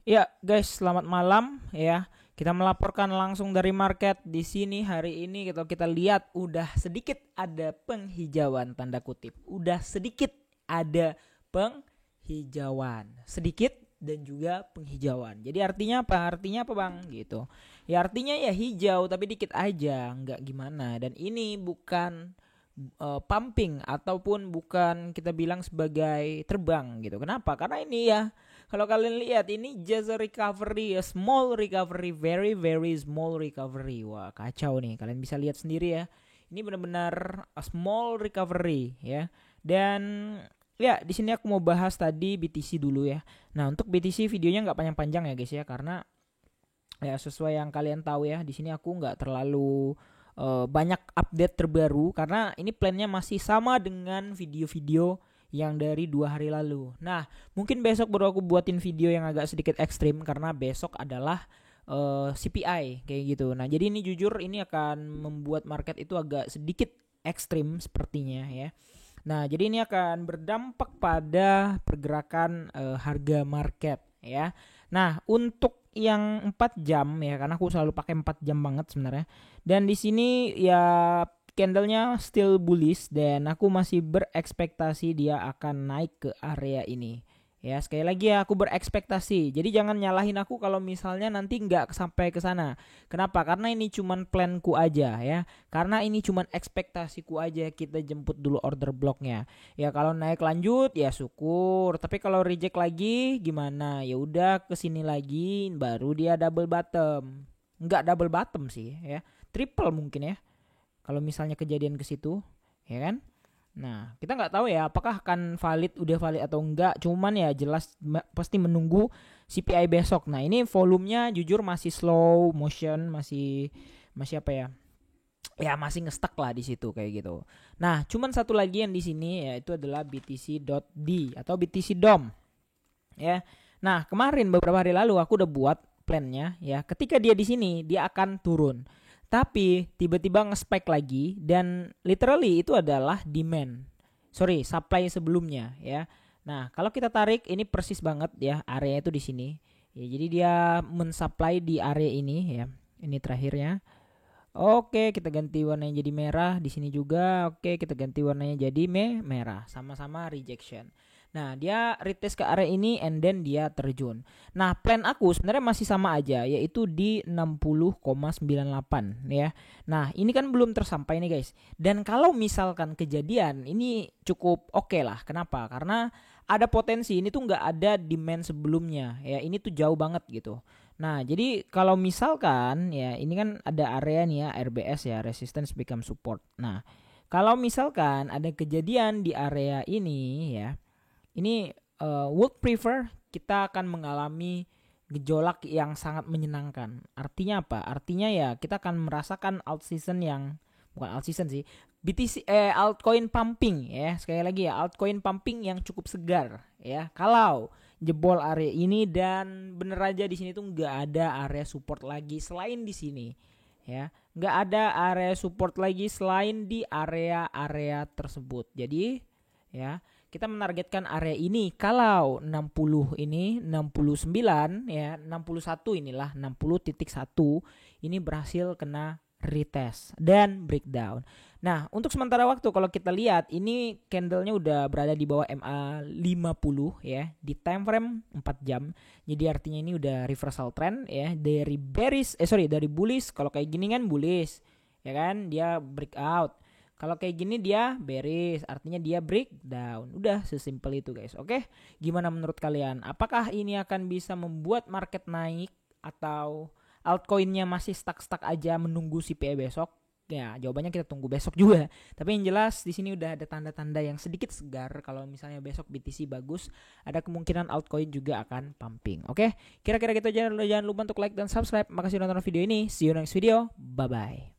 Ya, guys, selamat malam ya. Kita melaporkan langsung dari market di sini hari ini. Kalau kita lihat udah sedikit ada penghijauan tanda kutip. Udah sedikit ada penghijauan. Sedikit dan juga penghijauan. Jadi artinya apa? Artinya apa, Bang? Gitu. Ya artinya ya hijau tapi dikit aja, nggak gimana. Dan ini bukan pumping ataupun bukan kita bilang sebagai terbang gitu. Kenapa? Karena ini ya kalau kalian lihat ini just a recovery, a small recovery, very very small recovery. Wah, kacau nih. Kalian bisa lihat sendiri ya. Ini benar-benar a small recovery ya. Dan ya, di sini aku mau bahas tadi BTC dulu ya. Nah, untuk BTC videonya nggak panjang-panjang ya guys ya, karena ya sesuai yang kalian tahu ya, di sini aku nggak terlalu banyak update terbaru karena ini plannya masih sama dengan video-video yang dari 2 hari lalu. Nah, mungkin besok baru aku buatin video yang agak sedikit ekstrim karena besok adalah CPI kayak gitu. Nah, jadi ini jujur ini akan membuat market itu agak sedikit ekstrim sepertinya ya. Nah, jadi ini akan berdampak pada pergerakan harga market ya. Nah, untuk yang 4 jam ya, karena aku selalu pakai 4 jam banget sebenarnya. Dan di sini ya candlenya still bullish dan aku masih berekspektasi dia akan naik ke area ini. Ya, sekali lagi ya aku berekspektasi. Jadi jangan nyalahin aku kalau misalnya nanti nggak sampai ke sana. Kenapa? Karena ini cuman planku aja ya. Karena ini cuman ekspektasiku aja, kita jemput dulu order blocknya. Ya kalau naik lanjut ya syukur. Tapi kalau reject lagi gimana? Ya udah kesini lagi baru dia double bottom. Nggak double bottom sih ya. Triple mungkin ya. Kalau misalnya kejadian ke situ, ya kan? Nah, kita nggak tahu ya apakah akan udah valid atau enggak. Cuman ya jelas pasti menunggu CPI besok. Nah, ini volumenya jujur masih slow motion, masih masih apa ya? Ya masih ngestak lah di situ kayak gitu. Nah, cuman satu lagi yang di sini yaitu adalah BTC.D atau BTC DOM ya. Nah, kemarin beberapa hari lalu aku udah buat plannya ya. Ketika dia di sini dia akan turun. Tapi tiba-tiba nge-spike lagi dan literally itu adalah demand. Sorry, supply sebelumnya ya. Nah, kalau kita tarik ini persis banget ya area itu di sini. Ya, jadi dia mensupply di area ini ya. Ini terakhirnya. Oke, kita ganti warnanya jadi merah di sini juga. Oke, kita ganti warnanya jadi merah. Sama-sama rejection. Nah, dia retest ke area ini and then dia terjun. Nah, plan aku sebenarnya masih sama aja, yaitu di 60,98 ya. Nah, ini kan belum tersampai nih guys. Dan kalau misalkan kejadian, ini cukup oke lah. Kenapa? Karena ada potensi ini tuh nggak ada demand sebelumnya ya. Ini tuh jauh banget gitu. Nah, jadi kalau misalkan ya ini kan ada area nih ya RBS ya, resistance become support. Nah, kalau misalkan ada kejadian di area ini ya, ini would prefer kita akan mengalami gejolak yang sangat menyenangkan. Artinya apa? Artinya ya kita akan merasakan out season yang bukan out season sih. BTC altcoin pumping ya. Sekali lagi ya, altcoin pumping yang cukup segar ya. Kalau jebol area ini dan bener aja di sini tuh nggak ada area support lagi selain di sini ya, nggak ada area support lagi selain di area-area tersebut. Jadi ya kita menargetkan area ini kalau 60 ini 69 ya 61 inilah 60.1 ini berhasil kena retest dan breakdown. Nah, untuk sementara waktu kalau kita lihat ini candlenya udah berada di bawah MA 50 ya di time frame 4 jam. Jadi artinya ini udah reversal trend ya dari dari bullish. Kalau kayak gini kan bullish ya kan, dia breakout. Kalau kayak gini dia bearish, artinya dia breakdown. Udah sesimpel itu guys. Oke, gimana menurut kalian? Apakah ini akan bisa membuat market naik atau altcoinnya masih stuck aja menunggu CPI besok? Ya, jawabannya kita tunggu besok juga. Tapi yang jelas di sini udah ada tanda-tanda yang sedikit segar kalau misalnya besok BTC bagus, ada kemungkinan altcoin juga akan pumping. Oke, kira-kira gitu aja. Jangan lupa untuk like dan subscribe. Makasih udah nonton video ini. See you next video. Bye bye.